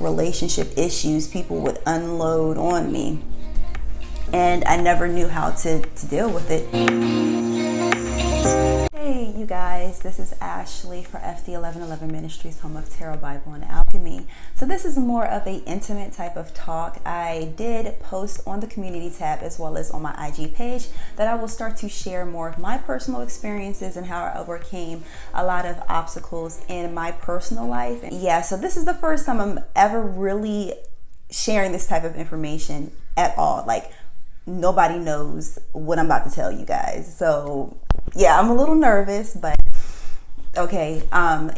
relationship issues people would unload on me, and I never knew how to deal with it. Hey you guys, this is Ashley for FD1111 Ministries, home of Tarot, Bible, and Alchemy. So this is more of an intimate type of talk. I did post on the community tab as well as on my IG page that I will start to share more of my personal experiences and how I overcame a lot of obstacles in my personal life. Yeah, so this is the first time I'm ever really sharing this type of information at all. Like, nobody knows what I'm about to tell you guys. So yeah, I'm a little nervous, but okay.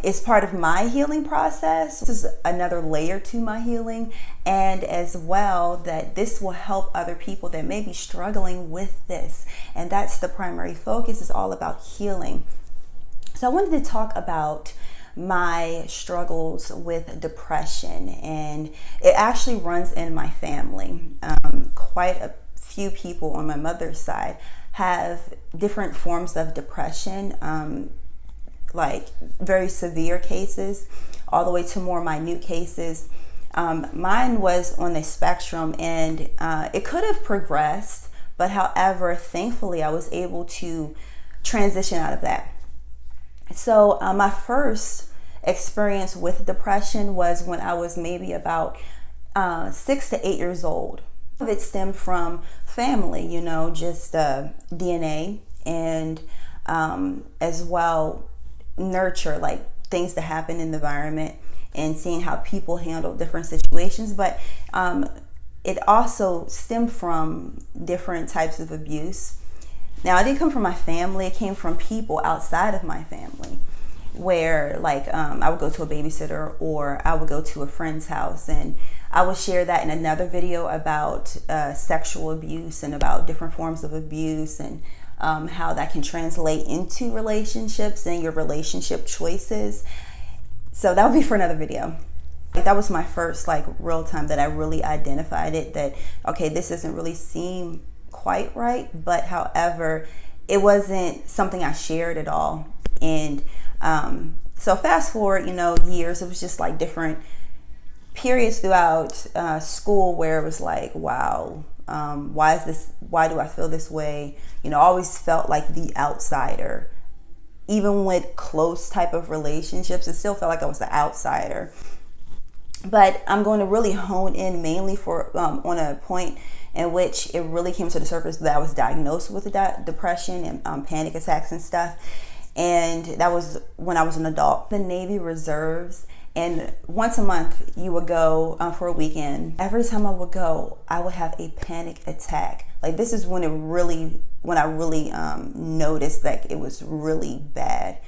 It's part of my healing process. This is another layer to my healing, and as well that this will help other people that may be struggling with this. And that's the primary focus. Is all about healing. So I wanted to talk about my struggles with depression, and it actually runs in my family. Quite a few people on my mother's side have different forms of depression, like very severe cases all the way to more minute cases. Mine was on the spectrum, and it could have progressed, but however, thankfully I was able to transition out of that. So my first experience with depression was when I was maybe about 6 to 8 years old. It stemmed from family, you know, just DNA, and as well nurture, like things that happen in the environment and seeing how people handle different situations. But it also stemmed from different types of abuse. Now, it didn't come from my family. It came from people outside of my family, where like I would go to a babysitter, or I would go to a friend's house, and I will share that in another video about sexual abuse and about different forms of abuse, and how that can translate into relationships and your relationship choices. So that would be for another video. That was my first like real time that I really identified it, that okay, this doesn't really seem quite right, but however, it wasn't something I shared at all. And so fast forward, you know, years, it was just like different periods throughout school where it was like, wow, why do I feel this way? You know, I always felt like the outsider. Even with close type of relationships, it still felt like I was the outsider. But I'm going to really hone in mainly for on a point in which it really came to the surface that I was diagnosed with depression and panic attacks and stuff. And that was when I was an adult. The Navy Reserves, and once a month you would go for a weekend. Every time I would go, I would have a panic attack. Like, this is when I really noticed that it was really bad.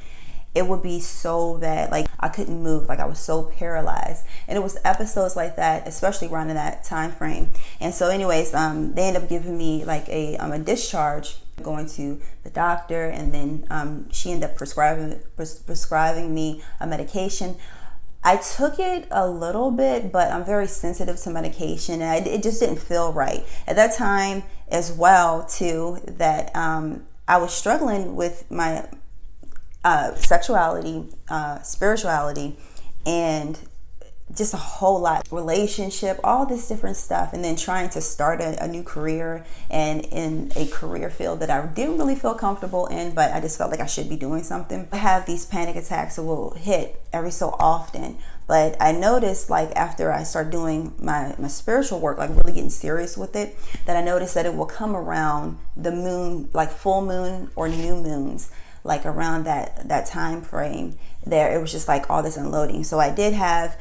It would be so bad, like I couldn't move, like I was so paralyzed. And it was episodes like that, especially around in that time frame. And so anyways, they ended up giving me like a discharge, going to the doctor, and then she ended up prescribing me a medication. I took it a little bit, but I'm very sensitive to medication, and it just didn't feel right at that time as well too, that I was struggling with my sexuality, spirituality, and just a whole lot, relationship, all this different stuff, and then trying to start a new career, and in a career field that I didn't really feel comfortable in, but I just felt like I should be doing something. I have these panic attacks that will hit every so often, but I noticed, like, after I start doing my spiritual work, like really getting serious with it, that I noticed that it will come around the moon, like full moon or new moons, like around that time frame there. It was just like all this unloading. So I did have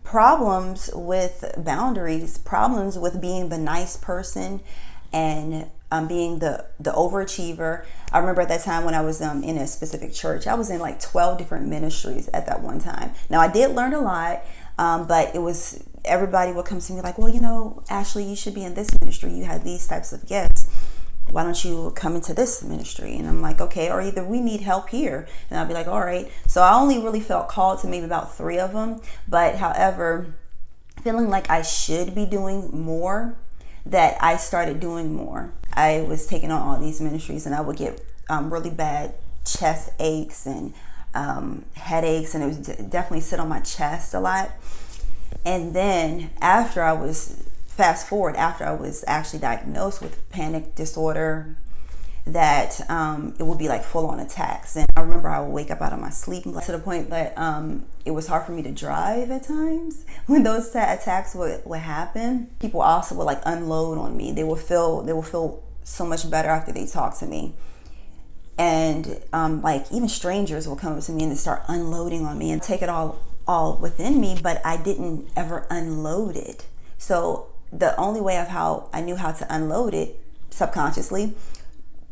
problems with boundaries, problems with being the nice person, and being the overachiever. I remember at that time when I was in a specific church, I was in like 12 different ministries at that one time. Now, I did learn a lot, but it was, everybody would come to me like, well, you know, Ashley, you should be in this ministry. You have these types of gifts. Why don't you come into this ministry? And I'm like, okay, or either we need help here. And I'll be like, all right. So I only really felt called to maybe about 3 of them. But however, feeling like I should be doing more, that I started doing more. I was taking on all these ministries, and I would get really bad chest aches and headaches, and it was definitely sit on my chest a lot. And then after I was, fast forward, after I was actually diagnosed with panic disorder, that it would be like full-on attacks. And I remember I would wake up out of my sleep to the point that it was hard for me to drive at times when those attacks would happen. People also would like unload on me. They would feel so much better after they talked to me. And like even strangers will come up to me and they start unloading on me and take it all within me, but I didn't ever unload it. So the only way of how I knew how to unload it subconsciously,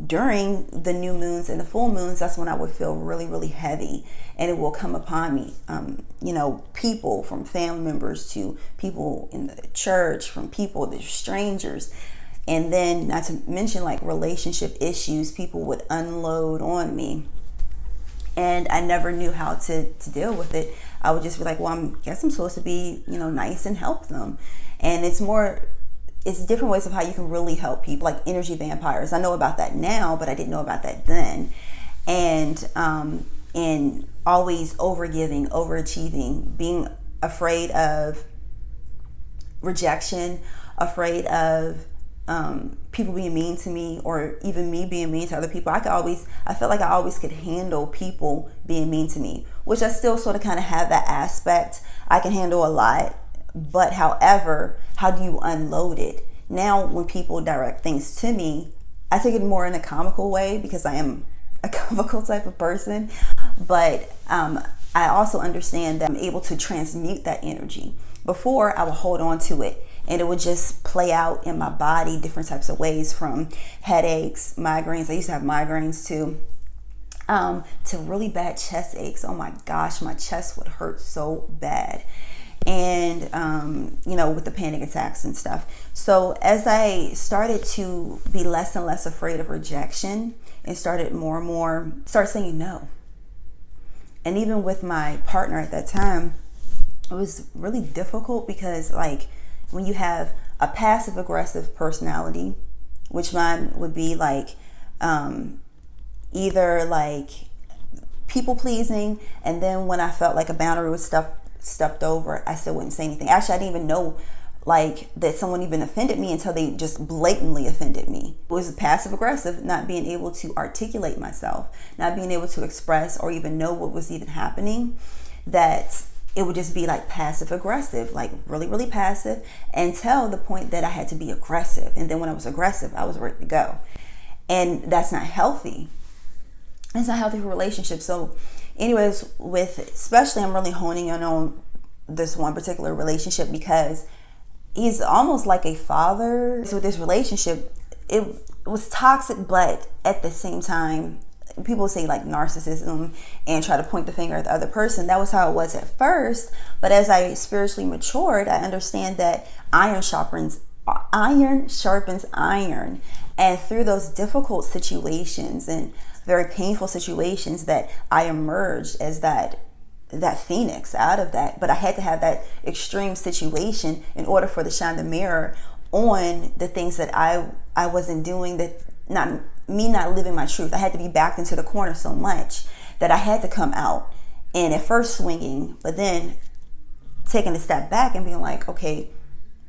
during the new moons and the full moons, that's when I would feel really, really heavy, and it will come upon me. You know, people, from family members to people in the church, from people to strangers. And then, not to mention like relationship issues, people would unload on me. And I never knew how to deal with it. I would just be like, well, I guess I'm supposed to be, you know, nice and help them. And it's different ways of how you can really help people, like energy vampires. I know about that now, but I didn't know about that then. And always overgiving, overachieving, being afraid of rejection, afraid of people being mean to me, or even me being mean to other people. I felt like I always could handle people being mean to me, which I still sort of kind of have that aspect. I can handle a lot. But however, how do you unload it? Now, when people direct things to me, I take it more in a comical way because I am a comical type of person. But I also understand that I'm able to transmute that energy. Before, I would hold on to it and it would just play out in my body different types of ways, from headaches, migraines. I used to have migraines too. To really bad chest aches. Oh my gosh, my chest would hurt so bad. And you know, with the panic attacks and stuff. So as I started to be less and less afraid of rejection, and started more and more saying no, and even with my partner at that time, it was really difficult because, like, when you have a passive aggressive personality, which mine would be like either like people pleasing, and then when I felt like a boundary was stepped over, I still wouldn't say anything. Actually, I didn't even know like that someone even offended me until they just blatantly offended me. It was passive aggressive, not being able to articulate myself, not being able to express or even know what was even happening. That it would just be like passive aggressive, like really, really passive, until the point that I had to be aggressive. And then when I was aggressive, I was ready to go. And that's not healthy. It's not healthy for relationships. So anyways, especially I'm really honing in on this one particular relationship because he's almost like a father. So with this relationship, it was toxic, but at the same time, people say like narcissism and try to point the finger at the other person. That was how it was at first. But as I spiritually matured, I understand that iron sharpens iron. And through those difficult situations and very painful situations, that I emerged as that phoenix out of that. But I had to have that extreme situation in order for to shine the mirror on the things that I wasn't doing, that not living my truth. I had to be backed into the corner so much that I had to come out, and at first swinging, but then taking a step back and being like, okay,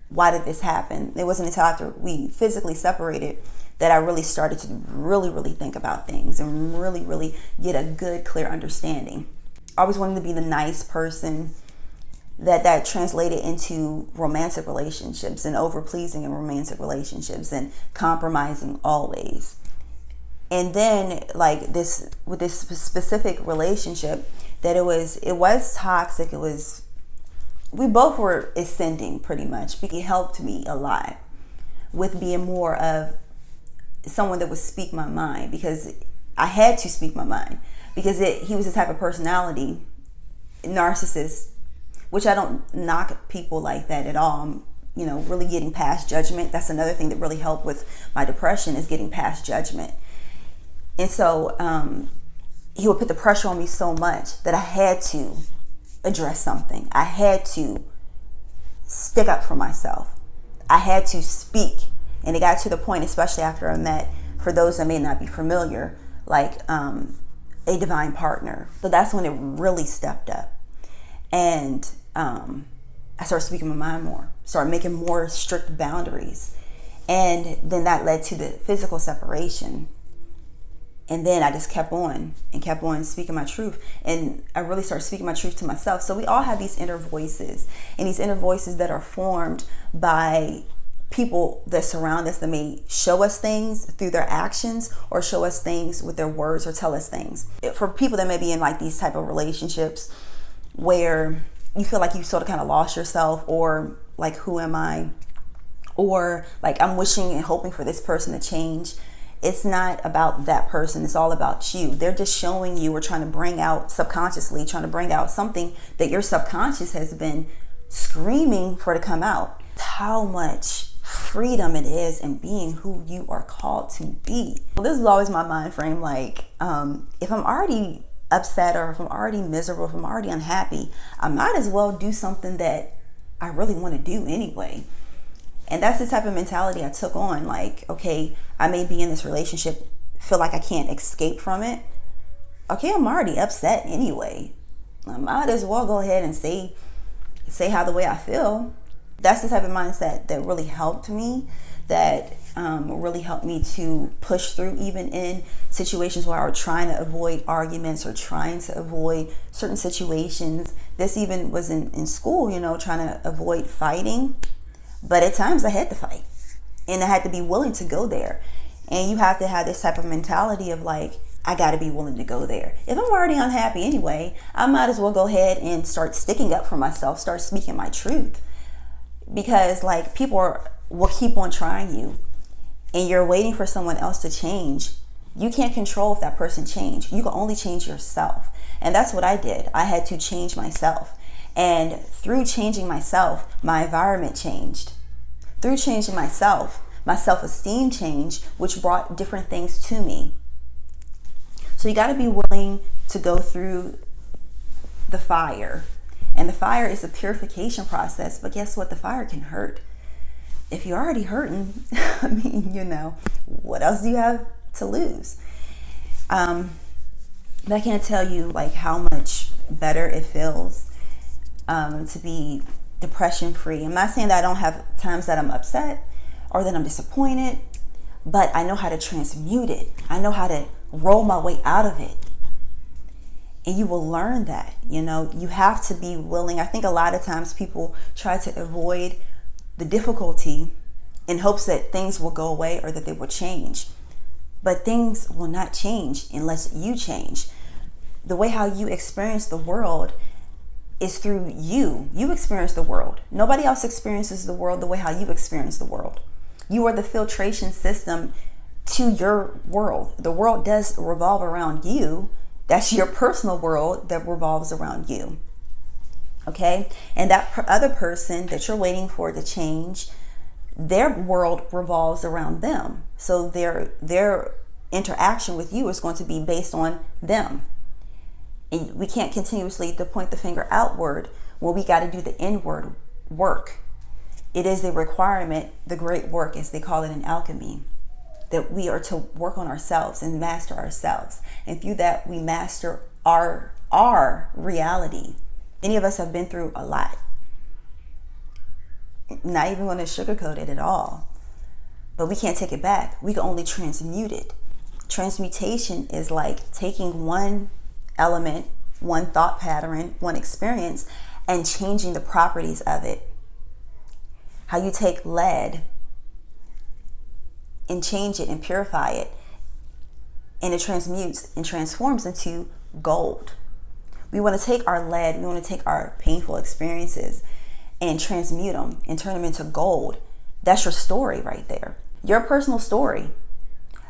why did this happen? It wasn't until after we physically separated that I really started to really think about things and really get a good, clear understanding. I always wanted to be the nice person. That translated into romantic relationships and over-pleasing in romantic relationships and compromising always. And then like this, with this specific relationship, that it was toxic. We both were ascending pretty much. It helped me a lot with being more of someone that would speak my mind, because I had to speak my mind, because he was the type of personality, narcissist, which I don't knock people like that at all. I'm, really getting past judgment. That's another thing that really helped with my depression, is getting past judgment. And so he would put the pressure on me so much that I had to address something. I had to stick up for myself. I had to speak. And it got to the point, especially after I met, for those that may not be familiar, like a a divine partner. So that's when it really stepped up. And I started speaking my mind more, started making more strict boundaries. And then that led to the physical separation. And then I just kept on and kept on speaking my truth. And I really started speaking my truth to myself. So we all have these inner voices, and these inner voices that are formed by people that surround us, that may show us things through their actions or show us things with their words or tell us things. For people that may be in like these type of relationships where you feel like you sort of kind of lost yourself, or like, who am I? Or like, I'm wishing and hoping for this person to change. It's not about that person. It's all about you. They're just showing you, or trying to bring out subconsciously, trying to bring out something that your subconscious has been screaming for to come out. How much freedom it is in being who you are called to be. Well, this is always my mind frame. Like, if I'm already upset, or if I'm already miserable, if I'm already unhappy, I might as well do something that I really want to do anyway. And that's the type of mentality I took on. Like, okay, I may be in this relationship, feel like I can't escape from it. Okay, I'm already upset anyway. I might as well go ahead and say how the way I feel. That's the type of mindset that really helped me, that really helped me to push through, even in situations where I was trying to avoid arguments or trying to avoid certain situations. This even was in school, trying to avoid fighting. But at times I had to fight, and I had to be willing to go there. And you have to have this type of mentality of like, I got to be willing to go there. If I'm already unhappy anyway, I might as well go ahead and start sticking up for myself, start speaking my truth. Because like, people will keep on trying you, and you're waiting for someone else to change. You can't control if that person changed. You can only change yourself. And that's what I did. I had to change myself. And through changing myself, my environment changed. Through changing myself, my self-esteem changed, which brought different things to me. So you got to be willing to go through the fire. And the fire is a purification process. But guess what? The fire can hurt. If you're already hurting, I mean, what else do you have to lose? But I can't tell you like how much better it feels to be depression free. I'm not saying that I don't have times that I'm upset or that I'm disappointed, but I know how to transmute it. I know how to roll my way out of it. And you will learn that, you have to be willing. I think a lot of times people try to avoid the difficulty in hopes that things will go away or that they will change. But things will not change unless you change. The way how you experience the world is through you. You experience the world. Nobody else experiences the world the way how you experience the world. You are the filtration system to your world. The world does revolve around you. That's your personal world that revolves around you. Okay? And that other person that you're waiting for to change, their world revolves around them. So their interaction with you is going to be based on them. And we can't continuously to point the finger outward when we got to do the inward work. It is the requirement, the great work, as they call it in alchemy, that we are to work on ourselves and master ourselves. And through that, we master our reality. Many of us have been through a lot. Not even going to sugarcoat it at all. But we can't take it back. We can only transmute it. Transmutation is like taking one element, one thought pattern, one experience, and changing the properties of it. How you take lead and change it and purify it, and it transmutes and transforms into gold. We want to take our lead, we want to take our painful experiences and transmute them and turn them into gold. That's your story right there. Your personal story.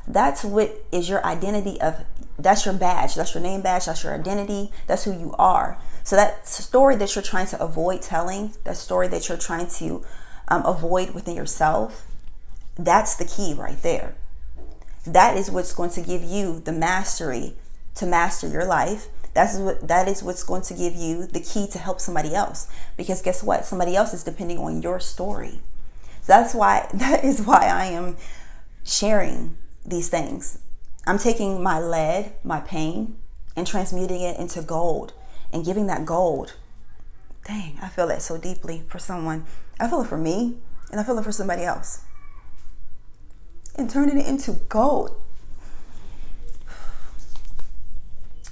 That's what is your identity of, that's your badge, that's your name badge, that's your identity, that's who you are. So that story that you're trying to avoid telling, that story that you're trying to avoid within yourself, that's the key right there. That is what's going to give you the mastery to master your life. That is what's going to give you the key to help somebody else. Because guess what? Somebody else is depending on your story. So that is why I am sharing these things. I'm taking my lead, my pain, and transmuting it into gold and giving that gold. Dang, I feel that so deeply for someone. I feel it for me, and I feel it for somebody else. And turning it into gold.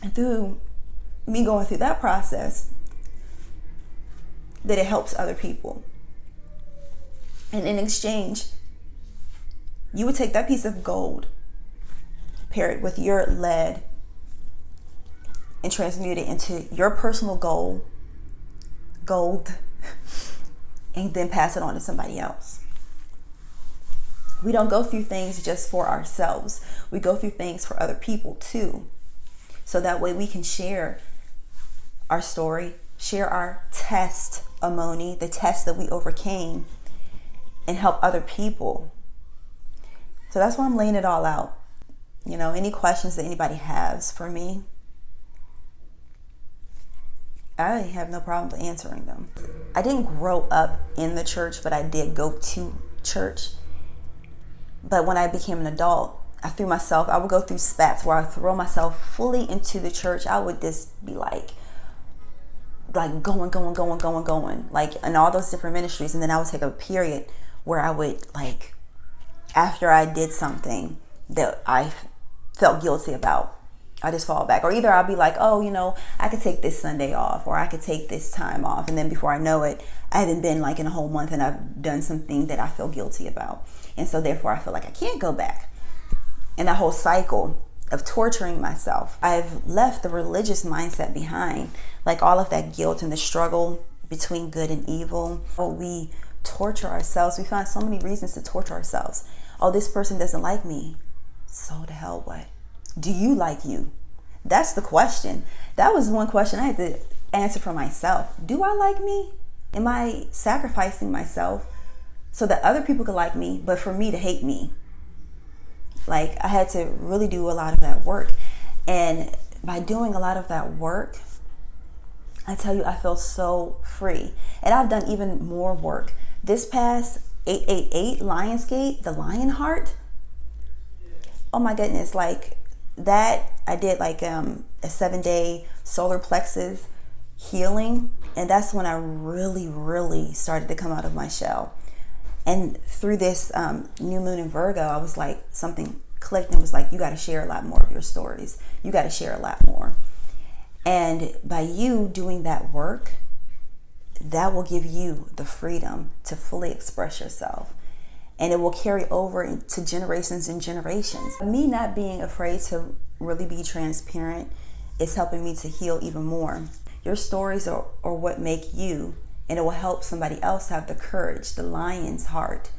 And through me going through that process, that it helps other people. And in exchange, you would take that piece of gold, pair it with your lead, and transmute it into your personal gold, and then pass it on to somebody else. We don't go through things just for ourselves. We go through things for other people too. So that way we can share our story, share our testimony, the test that we overcame, and help other people. So that's why I'm laying it all out. You know, any questions that anybody has for me, I have no problem answering them. I didn't grow up in the church, but I did go to church. But when I became an adult, I would go through spats where I throw myself fully into the church. I would just be like going, like in all those different ministries. And then I would take a period where I would, like, after I did something that I felt guilty about, I just fall back. Or either I'll be like, oh, you know, I could take this Sunday off, or I could take this time off. And then before I know it, I haven't been like in a whole month and I've done something that I feel guilty about. And so therefore I feel like I can't go back. And that whole cycle of torturing myself. I've left the religious mindset behind, like all of that guilt and the struggle between good and evil. Oh, we torture ourselves. We find so many reasons to torture ourselves. Oh, this person doesn't like me. So the hell what? Do you like you? That's the question. That was one question I had to answer for myself. Do I like me? Am I sacrificing myself so that other people could like me, but for me to hate me? Like, I had to really do a lot of that work. And by doing a lot of that work, I tell you, I feel so free. And I've done even more work. This past 888 Lionsgate, the lion heart. Oh my goodness, like that, I did like a 7-day solar plexus healing. And that's when I really started to come out of my shell. And through this new moon in Virgo, I was like, something clicked and was like, you got to share a lot more of your stories. You got to share a lot more. And by you doing that work, that will give you the freedom to fully express yourself. And it will carry over into generations and generations. Me not being afraid to really be transparent is helping me to heal even more. Your stories are what make you. And it will help somebody else have the courage, the lion's heart,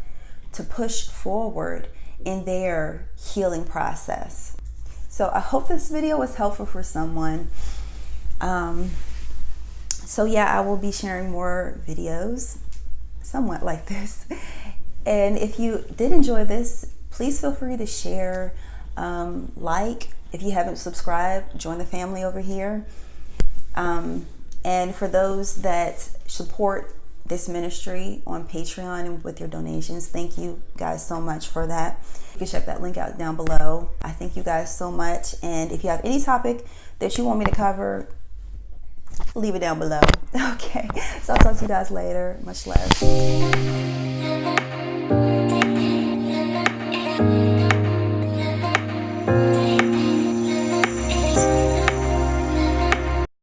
to push forward in their healing process. So I hope this video was helpful for someone. So yeah, I will be sharing more videos, somewhat like this. And if you did enjoy this, please feel free to share, like. If you haven't subscribed, join the family over here. And for those that support this ministry on Patreon and with your donations, thank you guys so much for that. You can check that link out down below. I thank you guys so much. And if you have any topic that you want me to cover, leave it down below. Okay, so I'll talk to you guys later. Much love.